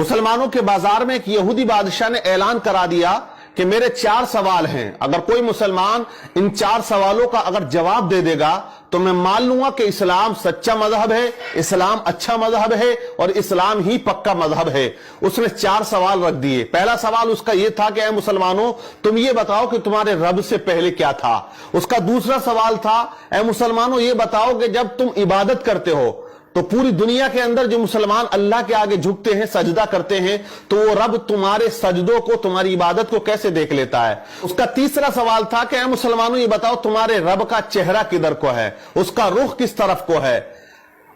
मुसलमानों के बाजार में एक यहूदी बादशाह ने ऐलान करा दिया कि मेरे 4 सवाल हैं, अगर कोई मुसलमान इन 4 सवालों का अगर जवाब दे देगा तो मैं मान लूंगा कि इस्लाम सच्चा मजहब है, इस्लाम अच्छा मजहब है और इस्लाम ही पक्का मजहब है। उसने 4 सवाल रख दिए। पहला सवाल उसका यह था कि ऐ मुसलमानों, तुम ये बताओ कि तुम्हारे रब से पहले क्या था। उसका दूसरा सवाल था, ऐ मुसलमानों ये बताओ कि जब तुम इबादत करते हो तो पूरी दुनिया के अंदर जो मुसलमान अल्लाह के आगे झुकते हैं, सजदा करते हैं, तो वो रब तुम्हारे सजदों को, तुम्हारी इबादत को कैसे देख लेता है। उसका तीसरा सवाल था कि ऐ मुसलमानों ये बताओ तुम्हारे रब का चेहरा किधर को है, उसका रुख किस तरफ को है।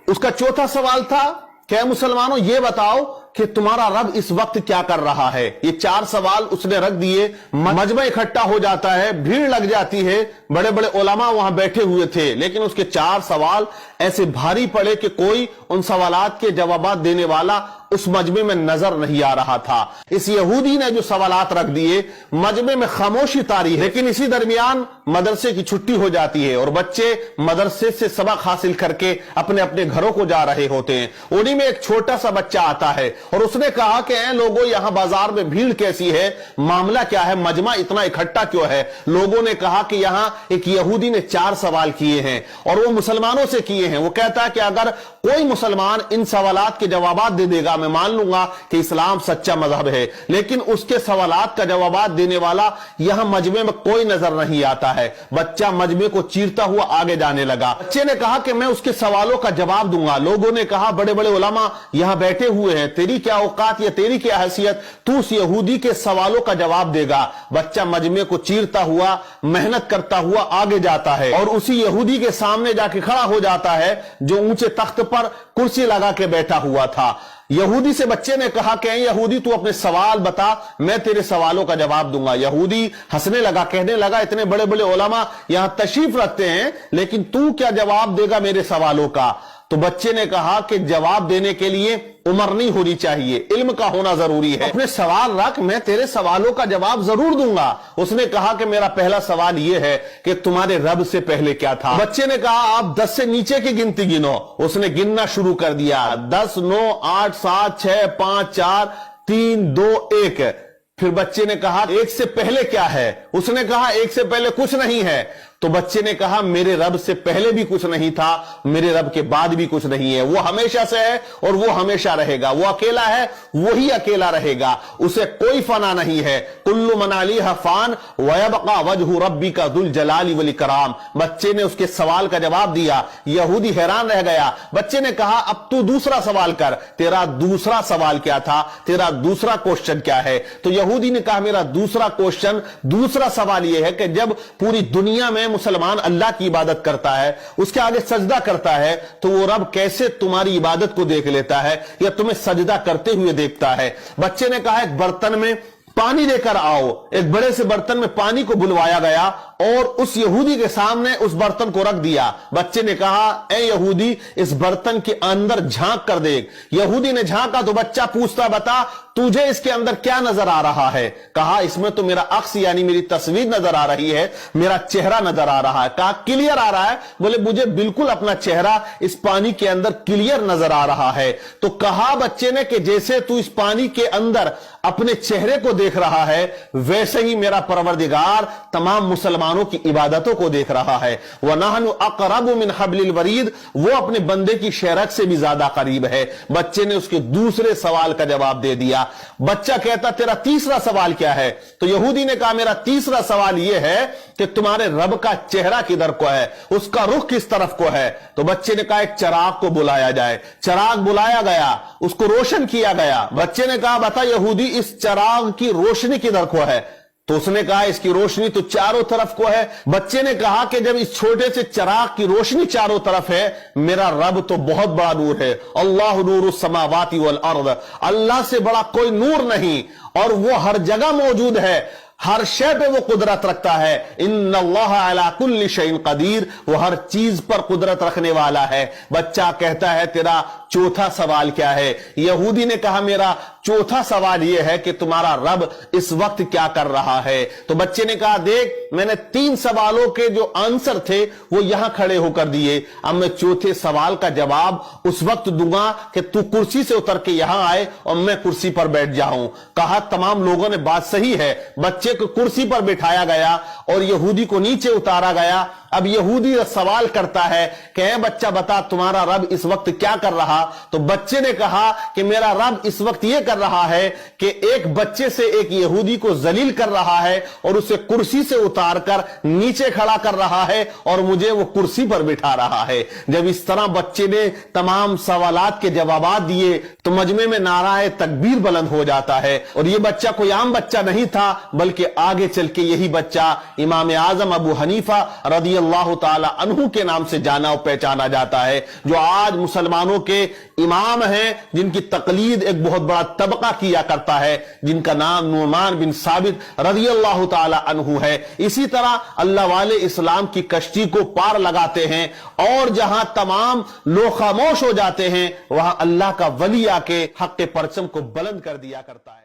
उसका चौथा सवाल था कि ऐ मुसलमानों ये बताओ कि तुम्हारा रब इस वक्त क्या कर रहा है। ये 4 सवाल उसने रख दिए। मजमा इकट्ठा हो जाता है, भीड़ लग जाती है, बड़े बड़े उलमा वहां बैठे हुए थे, लेकिन उसके 4 सवाल ऐसे भारी पड़े कि कोई उन सवालात के जवाब देने वाला उस मजमे में नजर नहीं आ रहा था। इस यहूदी ने जो सवालात रख दिए, मजमे में खामोशी तारी है। लेकिन इसी दरमियान मदरसे की छुट्टी हो जाती है और बच्चे मदरसे से सबक हासिल करके अपने अपने घरों को जा रहे होते हैं। उन्हीं में एक छोटा सा बच्चा आता है और उसने कहा कि ऐ लोगों, यहां बाजार में भीड़ कैसी है, मामला क्या है, मजमा इतना इकट्ठा क्यों है। लोगों ने कहा कि यहां एक यहूदी ने 4 सवाल किए हैं और वो मुसलमानों से किए हैं। वो कहता है कि अगर कोई मुसलमान इन सवालात के जवाब दे देगा, मैं मान लूंगा कि इस्लाम सच्चा मजहब है। लेकिन उसके सवालात का जवाब देने वाला यहां मजमे में कोई नजर नहीं आता है। बच्चा मजमे को चीरता हुआ आगे जाने लगा। बच्चे ने कहा कि मैं उसके सवालों का जवाब दूंगा। लोगों ने कहा, बड़े बड़े उलमा यहां बैठे हुए हैं, तेरी क्या औकात या तेरी क्या हैसियत, तू उस यहूदी के सवालों का जवाब देगा। बच्चा मजमे को चीरता हुआ, मेहनत करता हुआ आगे जाता है और उसी यहूदी के सामने जाके खड़ा हो जाता है जो ऊंचे तख्त पर कुर्सी लगा के बैठा हुआ था। यहूदी से बच्चे ने कहा कि यहूदी तू अपने सवाल बता, मैं तेरे सवालों का जवाब दूंगा। यहूदी हंसने लगा, कहने लगा, इतने बड़े बड़े उलमा यहां तशरीफ रखते हैं, लेकिन तू क्या जवाब देगा मेरे सवालों का। तो बच्चे ने कहा कि जवाब देने के लिए उम्र नहीं होनी चाहिए, इल्म का होना जरूरी है। अपने सवाल रख, मैं तेरे सवालों का जवाब जरूर दूंगा। उसने कहा कि मेरा पहला सवाल यह है कि तुम्हारे रब से पहले क्या था। बच्चे ने कहा आप 10 से नीचे की गिनती गिनो। उसने गिनना शुरू कर दिया, 10, 9, 8, 7, 6, 5, 4, 3, 2, 1। फिर बच्चे ने कहा 1 से पहले क्या है। उसने कहा 1 से पहले कुछ नहीं है। तो बच्चे ने कहा मेरे रब से पहले भी कुछ नहीं था, मेरे रब के बाद भी कुछ नहीं है। वो हमेशा से है और वो हमेशा रहेगा। वो अकेला है, वही अकेला रहेगा, उसे कोई फना नहीं है। कुल्लु मन अलैहा फान व यबका वजहु रब्बिका दुल जलाली वल इकराम। बच्चे ने उसके सवाल का जवाब दिया। यहूदी हैरान रह गया। बच्चे ने कहा अब तू दूसरा सवाल कर, तेरा दूसरा सवाल क्या था, तेरा दूसरा क्वेश्चन क्या है। तो यहूदी ने कहा मेरा दूसरा क्वेश्चन, दूसरा सवाल यह है कि जब पूरी दुनिया में मुसलमान अल्लाह की इबादत करता है, उसके आगे सजदा करता है, तो वो रब कैसे तुम्हारी इबादत को देख लेता है या तुम्हें सजदा करते हुए देखता है। बच्चे ने कहा एक बर्तन में पानी लेकर आओ। एक बड़े से बर्तन में पानी को बुलवाया गया और उस यहूदी के सामने उस बर्तन को रख दिया। बच्चे ने कहा ए यहूदी, इस बर्तन के अंदर झांक कर देख। यहूदी ने झांका तो बच्चा पूछता, बता तुझे इसके अंदर क्या नजर आ रहा है। कहा इसमें तो मेरा अक्स यानी मेरी तस्वीर नजर आ रही है, मेरा चेहरा नजर आ रहा है। कहा क्लियर आ रहा है। बोले मुझे बिल्कुल अपना चेहरा इस पानी के अंदर क्लियर नजर आ रहा है। तो कहा बच्चे ने कि जैसे तू इस पानी के अंदर अपने चेहरे को देख रहा है, वैसे ही मेरा परवरदिगार तमाम मुसलमानों की इबादतों को देख रहा है। वनहनु अक़रबु मिन हब्लिल वरीद, वो अपने बंदे की शेरक से भी ज्यादा करीब है। बच्चे ने उसके दूसरे सवाल का जवाब दे दिया। बच्चा कहता तेरा तीसरा सवाल क्या है। तो यहूदी ने कहा मेरा तीसरा सवाल यह है कि तुम्हारे रब का चेहरा किधर को है, उसका रुख किस तरफ को है। तो बच्चे ने कहा एक चिराग को बुलाया जाए। चिराग बुलाया गया, उसको रोशन किया गया। बच्चे ने कहा बता यहूदी, इस चिराग की रोशनी किधर को है। तो उसने कहा इसकी रोशनी तो चारों तरफ को है। बच्चे ने कहा कि जब इस छोटे से चिराग की रोशनी चारों तरफ है, मेरा रब तो बहुत बड़ा नूर है। अल्लाह नूरुस समावाति वल अर्द, अल्लाह से बड़ा कोई नूर नहीं और वो हर जगह मौजूद है। ہر شے پہ وہ قدرت رکھتا ہے. ان اللہ علی کل شیء قدیر, وہ ہر چیز پر قدرت رکھنے والا ہے. بچہ کہتا ہے تیرا چوتھا سوال کیا ہے؟ یہودی نے کہا میرا چوتھا سوال یہ ہے کہ تمہارا رب اس وقت کیا کر رہا ہے. تو بچے نے کہا دیکھ میں نے 3 سوالوں کے جو آنسر تھے وہ یہاں کھڑے ہو کر دیے, اب میں چوتھے سوال کا جواب اس وقت دوں گا کہ تو کرسی سے اتر کے یہاں آئے اور میں کرسی پر بیٹھ جاؤں. کہا تمام لوگوں نے بات صحیح ہے. بچے کو کرسی پر بٹھایا گیا اور یہودی کو نیچے اتارا گیا. اب یہودی سوال کرتا ہے کہ اے بچہ بتا تمہارا رب اس وقت کیا کر رہا؟ تو بچے نے کہا کہ میرا رب اس وقت یہ کر رہا ہے کہ ایک بچے سے ایک یہودی کو ذلیل کر رہا ہے اور اسے کرسی سے اتار کر نیچے کھڑا کر رہا ہے اور مجھے وہ کرسی پر بٹھا رہا ہے. جب اس طرح بچے نے تمام سوالات کے جوابات دیے تو مجمع میں نعرہ تکبیر بلند ہو جاتا ہے. اور یہ بچہ کوئی عام بچہ نہیں تھا بلکہ آگے چل کے یہی بچہ امام اعظم ابو حنیفہ رضی اللہ تعالی عنہ کے نام سے جانا اور پہچانا جاتا ہے, جو آج مسلمانوں کے امام ہیں, جن کی تقلید ایک بہت بڑا طبقہ کیا کرتا ہے, جن کا نام نعمان بن ثابت رضی اللہ تعالی عنہ ہے. اسی طرح اللہ والے اسلام کی کشتی کو پار لگاتے ہیں اور جہاں تمام لوگ خاموش ہو جاتے ہیں وہاں اللہ کا ولی آ کے حق پرچم کو بلند کر دیا کرتا ہے.